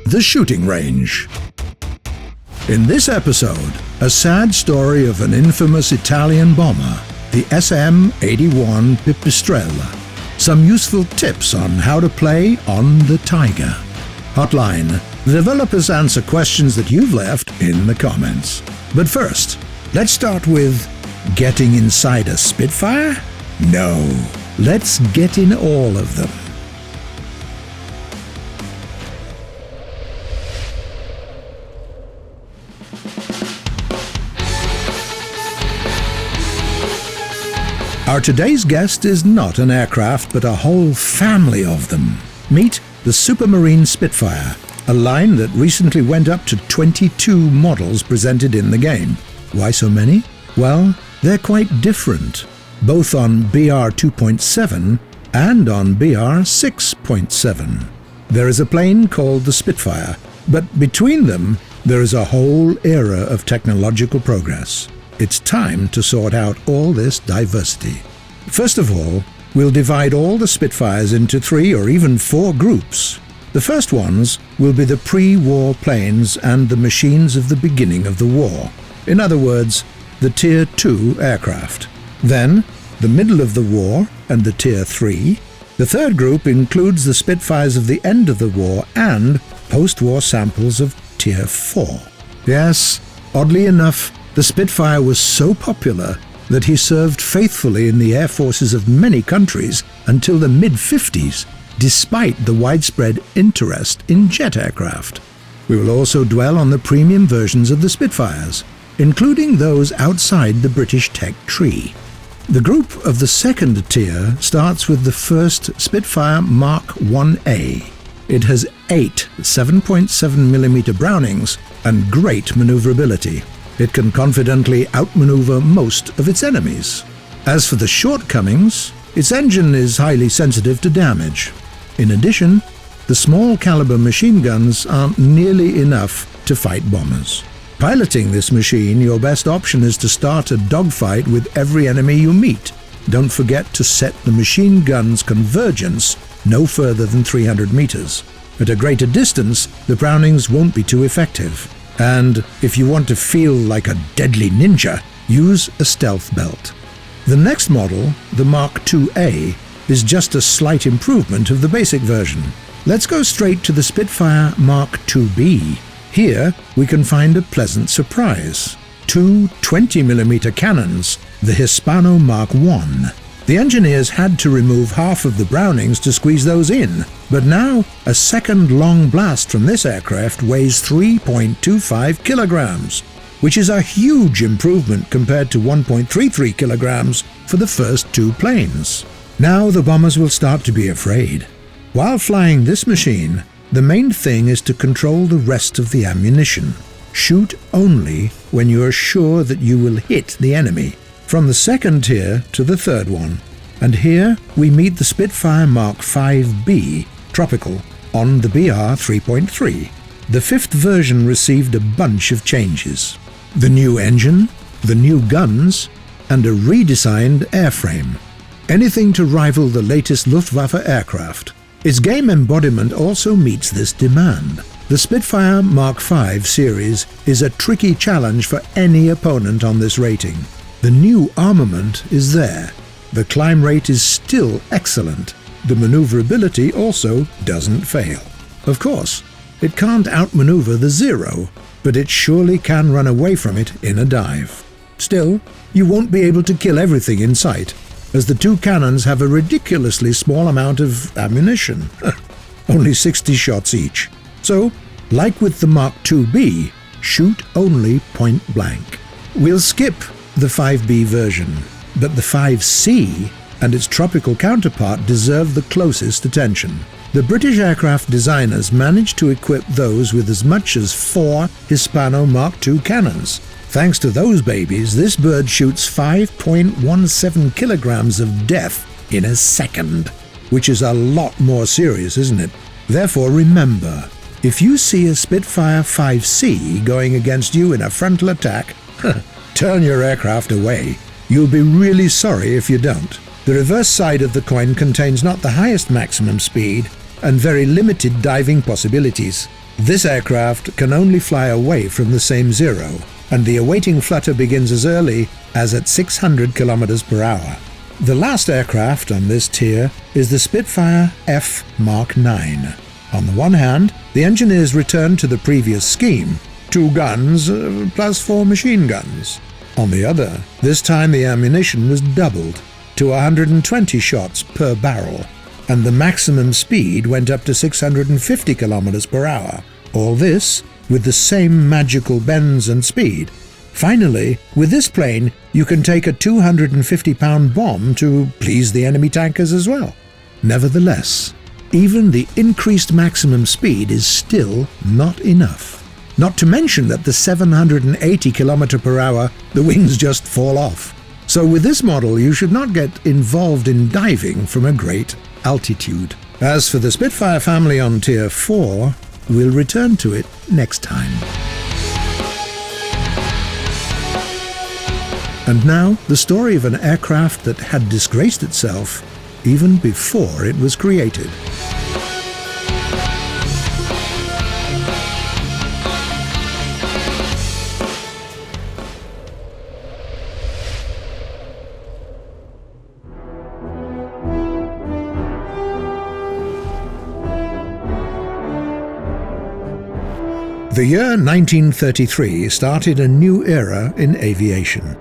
the shooting range. In this episode, a sad story of an infamous Italian bomber, the SM.81 Pipistrello. Some useful tips on how to play on the Tiger. Hotline. The developers answer questions that you've left in the comments. But first, let's start with getting inside a Spitfire? No, let's get in all of them. Our today's guest is not an aircraft, but a whole family of them. Meet the Supermarine Spitfire, a line that recently went up to 22 models presented in the game. Why so many? Well, they're quite different, both on BR 2.7 and on BR 6.7. There is a plane called the Spitfire, but between them, there is a whole era of technological progress. It's time to sort out all this diversity. First of all, we'll divide all the Spitfires into 3 or even 4 groups. The first ones will be the pre-war planes and the machines of the beginning of the war. In other words, the Tier 2 aircraft. Then, the middle of the war and the Tier 3. The third group includes the Spitfires of the end of the war and post-war samples of Tier 4. Yes, oddly enough, the Spitfire was so popular that he served faithfully in the air forces of many countries until the mid-50s, despite the widespread interest in jet aircraft. We will also dwell on the premium versions of the Spitfires, including those outside the British tech tree. The group of the second tier starts with the first Spitfire Mark 1A. It has 8 7.7mm Brownings and great maneuverability. It can confidently outmaneuver most of its enemies. As for the shortcomings, its engine is highly sensitive to damage. In addition, the small caliber machine guns aren't nearly enough to fight bombers. Piloting this machine, your best option is to start a dogfight with every enemy you meet. Don't forget to set the machine gun's convergence no further than 300 meters. At a greater distance, the Brownings won't be too effective. And if you want to feel like a deadly ninja, use a stealth belt. The next model, the Mark 2A, is just a slight improvement of the basic version. Let's go straight to the Spitfire Mark 2B. Here, we can find a pleasant surprise. 2 20mm cannons, the Hispano Mark 1. The engineers had to remove half of the Brownings to squeeze those in, but now a second long blast from this aircraft weighs 3.25 kilograms, which is a huge improvement compared to 1.33 kilograms for the first 2 planes. Now the bombers will start to be afraid. While flying this machine, the main thing is to control the rest of the ammunition. Shoot only when you are sure that you will hit the enemy. From the second tier to the third one. And here we meet the Spitfire Mark 5B, Tropical, on the BR 3.3. The 5th version received a bunch of changes. The new engine, the new guns, and a redesigned airframe. Anything to rival the latest Luftwaffe aircraft. Its game embodiment also meets this demand. The Spitfire Mark V series is a tricky challenge for any opponent on this rating. The new armament is there. The climb rate is still excellent. The maneuverability also doesn't fail. Of course, it can't outmaneuver the Zero, but it surely can run away from it in a dive. Still, you won't be able to kill everything in sight, as the 2 cannons have a ridiculously small amount of ammunition. Only 60 shots each. So, like with the Mark 2B, shoot only point blank. We'll skip the 5B version, but the 5C and its tropical counterpart deserve the closest attention. The British aircraft designers managed to equip those with as much as 4 Hispano Mark II cannons. Thanks to those babies, this bird shoots 5.17 kilograms of death in a second, which is a lot more serious, isn't it? Therefore, remember, if you see a Spitfire 5C going against you in a frontal attack, turn your aircraft away. You'll be really sorry if you don't. The reverse side of the coin contains not the highest maximum speed and very limited diving possibilities. This aircraft can only fly away from the same zero, and the awaiting flutter begins as early as at 600 kilometers per hour. The last aircraft on this tier is the Spitfire F Mach 9. On the one hand, the engineers returned to the previous scheme, 2 guns plus 4 machine guns. On the other, this time the ammunition was doubled to 120 shots per barrel, and the maximum speed went up to 650 kilometers per hour. All this with the same magical bends and speed. Finally, with this plane, you can take a 250-pound bomb to please the enemy tankers as well. Nevertheless, even the increased maximum speed is still not enough. Not to mention that the 780 km per hour, the wings just fall off. So with this model, you should not get involved in diving from a great altitude. As for the Spitfire family on Tier 4, we'll return to it next time. And now, the story of an aircraft that had disgraced itself even before it was created. The year 1933 started a new era in aviation.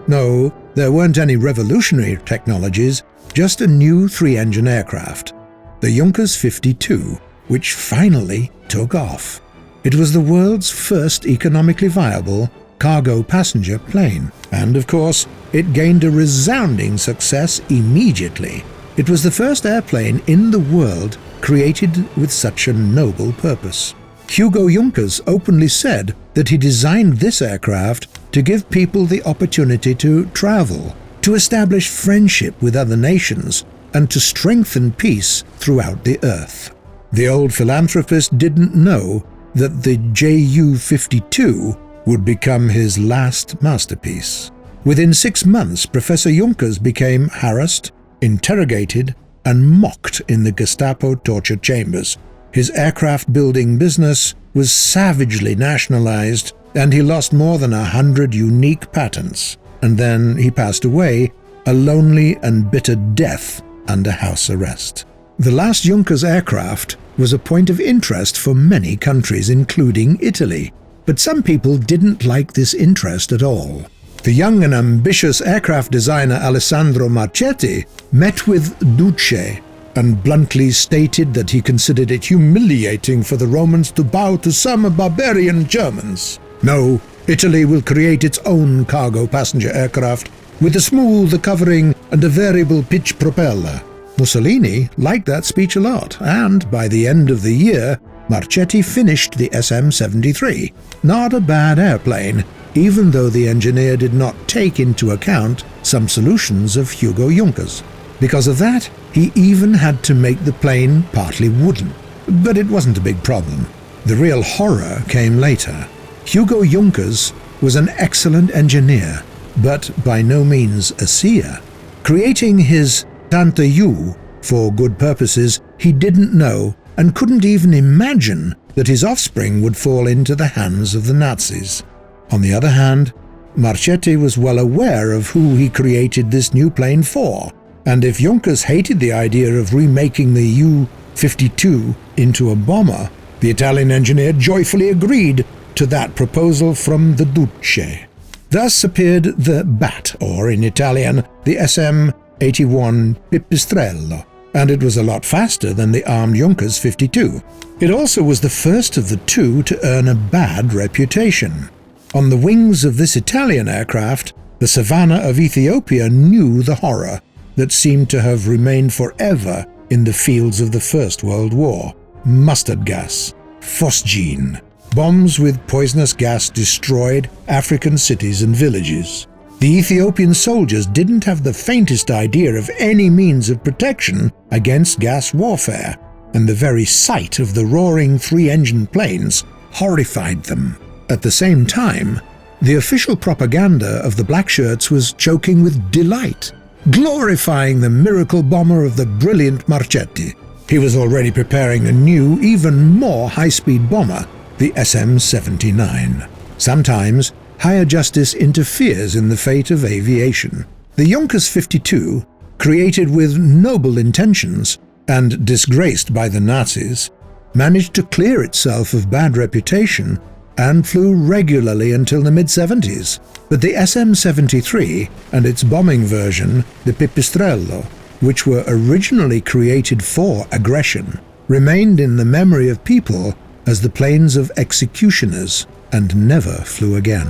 No, there weren't any revolutionary technologies, just a new 3-engine aircraft, the Junkers 52, which finally took off. It was the world's first economically viable cargo passenger plane, and of course, it gained a resounding success immediately. It was the first airplane in the world created with such a noble purpose. Hugo Junkers openly said that he designed this aircraft to give people the opportunity to travel, to establish friendship with other nations, and to strengthen peace throughout the earth. The old philanthropist didn't know that the Ju-52 would become his last masterpiece. Within 6 months, Professor Junkers became harassed, interrogated, and mocked in the Gestapo torture chambers. His aircraft-building business was savagely nationalized, and he lost more than 100 unique patents. And then he passed away, a lonely and bitter death under house arrest. The last Junkers aircraft was a point of interest for many countries, including Italy. But some people didn't like this interest at all. The young and ambitious aircraft designer Alessandro Marchetti met with Duce and bluntly stated that he considered it humiliating for the Romans to bow to some barbarian Germans. No, Italy will create its own cargo passenger aircraft with a smooth covering and a variable pitch propeller. Mussolini liked that speech a lot, and by the end of the year, Marchetti finished the SM-73. Not a bad airplane, even though the engineer did not take into account some solutions of Hugo Junkers. Because of that, he even had to make the plane partly wooden. But it wasn't a big problem. The real horror came later. Hugo Junkers was an excellent engineer, but by no means a seer. Creating his Tante U for good purposes, he didn't know and couldn't even imagine that his offspring would fall into the hands of the Nazis. On the other hand, Marchetti was well aware of who he created this new plane for, and if Junkers hated the idea of remaking the Ju-52 into a bomber, the Italian engineer joyfully agreed to that proposal from the Duce. Thus appeared the BAT, or in Italian, the SM.81 Pipistrello, and it was a lot faster than the armed Junkers 52. It also was the first of the two to earn a bad reputation. On the wings of this Italian aircraft, the savannah of Ethiopia knew the horror that seemed to have remained forever in the fields of the First World War. Mustard gas, phosgene, bombs with poisonous gas destroyed African cities and villages. The Ethiopian soldiers didn't have the faintest idea of any means of protection against gas warfare, and the very sight of the roaring 3-engine planes horrified them. At the same time, the official propaganda of the Black Shirts was choking with delight, glorifying the miracle bomber of the brilliant Marchetti. He was already preparing a new, even more high-speed bomber, the SM.79. Sometimes, higher justice interferes in the fate of aviation. The Junkers 52, created with noble intentions and disgraced by the Nazis, managed to clear itself of bad reputation and flew regularly until the mid-70s. But the SM-73 and its bombing version, the Pipistrello, which were originally created for aggression, remained in the memory of people as the planes of executioners and never flew again.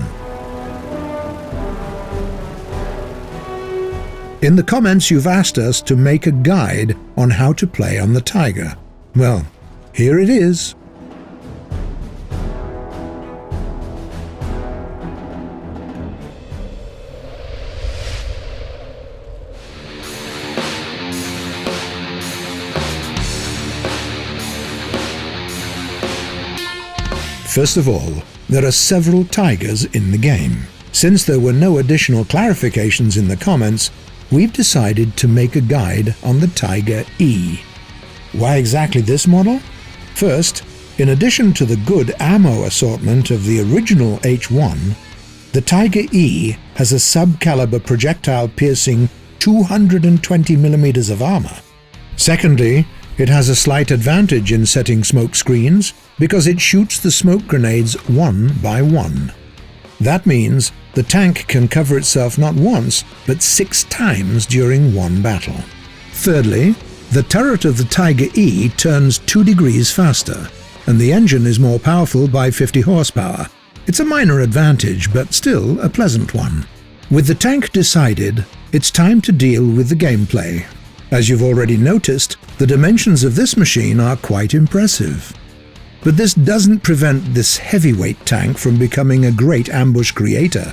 In the comments you've asked us to make a guide on how to play on the Tiger. Well, here it is. First of all, there are several Tigers in the game. Since there were no additional clarifications in the comments, we've decided to make a guide on the Tiger E. Why exactly this model? First, in addition to the good ammo assortment of the original H1, the Tiger E has a sub-caliber projectile-piercing 220mm of armor. Secondly, it has a slight advantage in setting smoke screens because it shoots the smoke grenades one by one. That means the tank can cover itself not once, but 6 times during one battle. Thirdly, the turret of the Tiger E turns 2 degrees faster, and the engine is more powerful by 50 horsepower. It's a minor advantage, but still a pleasant one. With the tank decided, it's time to deal with the gameplay. As you've already noticed, the dimensions of this machine are quite impressive. But this doesn't prevent this heavyweight tank from becoming a great ambush creator.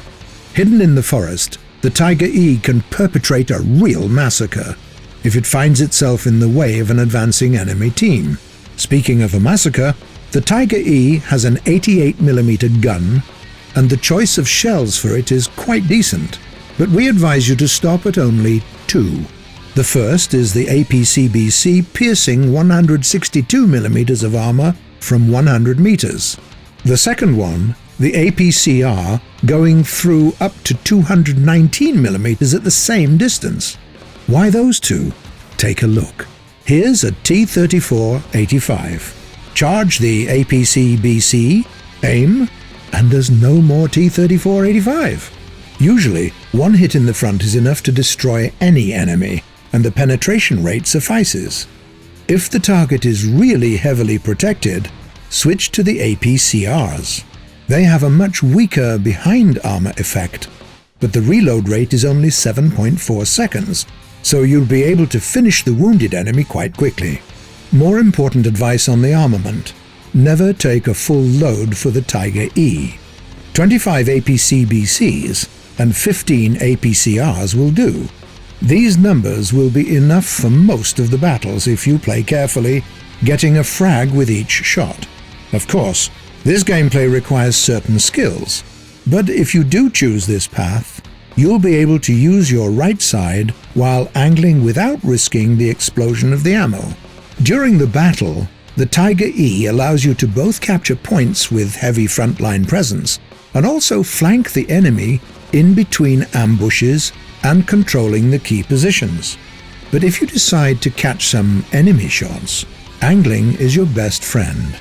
Hidden in the forest, the Tiger E can perpetrate a real massacre if it finds itself in the way of an advancing enemy team. Speaking of a massacre, the Tiger E has an 88mm gun, and the choice of shells for it is quite decent, but we advise you to stop at only 2. The first is the APC-BC piercing 162mm of armor from 100 meters. The second one, the APCR, going through up to 219mm at the same distance. Why those two? Take a look. Here's a T-34-85. Charge the APC-BC, aim, and there's no more T-34-85. Usually, one hit in the front is enough to destroy any enemy, and the penetration rate suffices. If the target is really heavily protected, switch to the APCRs. They have a much weaker behind armor effect, but the reload rate is only 7.4 seconds, so you'll be able to finish the wounded enemy quite quickly. More important advice on the armament: never take a full load for the Tiger E. 25 APC-BCs and 15 APCRs will do. These numbers will be enough for most of the battles if you play carefully, getting a frag with each shot. Of course, this gameplay requires certain skills, but if you do choose this path, you'll be able to use your right side while angling without risking the explosion of the ammo. During the battle, the Tiger E allows you to both capture points with heavy frontline presence and also flank the enemy in between ambushes and controlling the key positions. But if you decide to catch some enemy shots, angling is your best friend.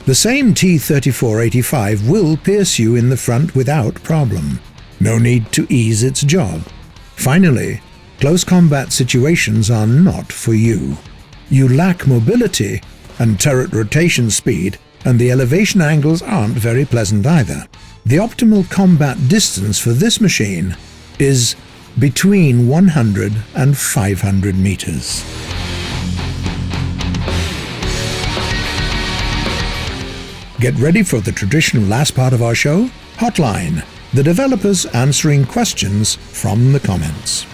The same T-34-85 will pierce you in the front without problem. No need to ease its job. Finally, close combat situations are not for you. You lack mobility and turret rotation speed, and the elevation angles aren't very pleasant either. The optimal combat distance for this machine is between 100 and 500 meters. Get ready for the traditional last part of our show, Hotline, the developers answering questions from the comments.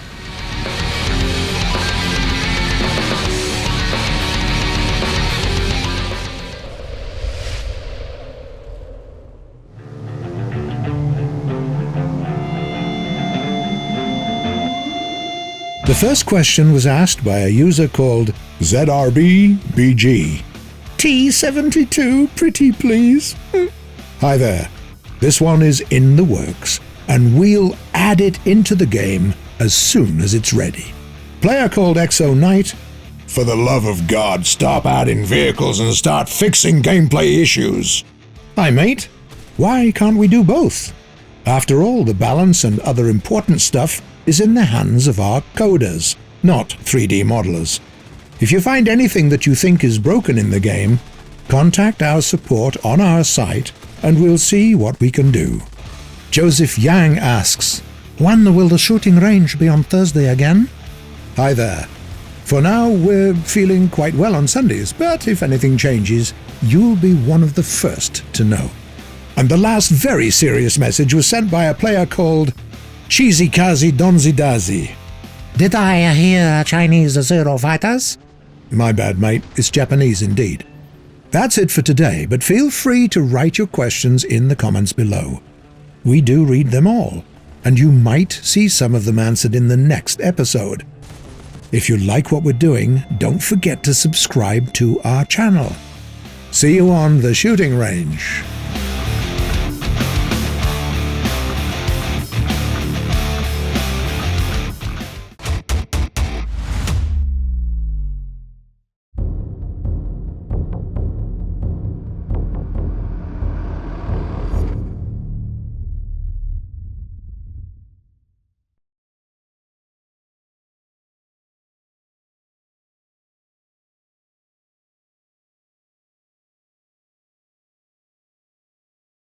The first question was asked by a user called ZRB BG. T72, pretty please. Hi there. This one is in the works, and we'll add it into the game as soon as it's ready. Player called XO Knight. For the love of God, stop adding vehicles and start fixing gameplay issues. Hi, mate. Why can't we do both? After all, the balance and other important stuff is in the hands of our coders, not 3D modelers. If you find anything that you think is broken in the game, contact our support on our site and we'll see what we can do. Joseph Yang asks, when will the shooting range be on Thursday again? Hi there. For now, we're feeling quite well on Sundays, but if anything changes, you'll be one of the first to know. And the last very serious message was sent by a player called Cheesy Kazi Donzi Dazi. Did I hear Chinese Zero Fighters? My bad, mate. It's Japanese indeed. That's it for today, but feel free to write your questions in the comments below. We do read them all, and you might see some of them answered in the next episode. If you like what we're doing, don't forget to subscribe to our channel. See you on the shooting range.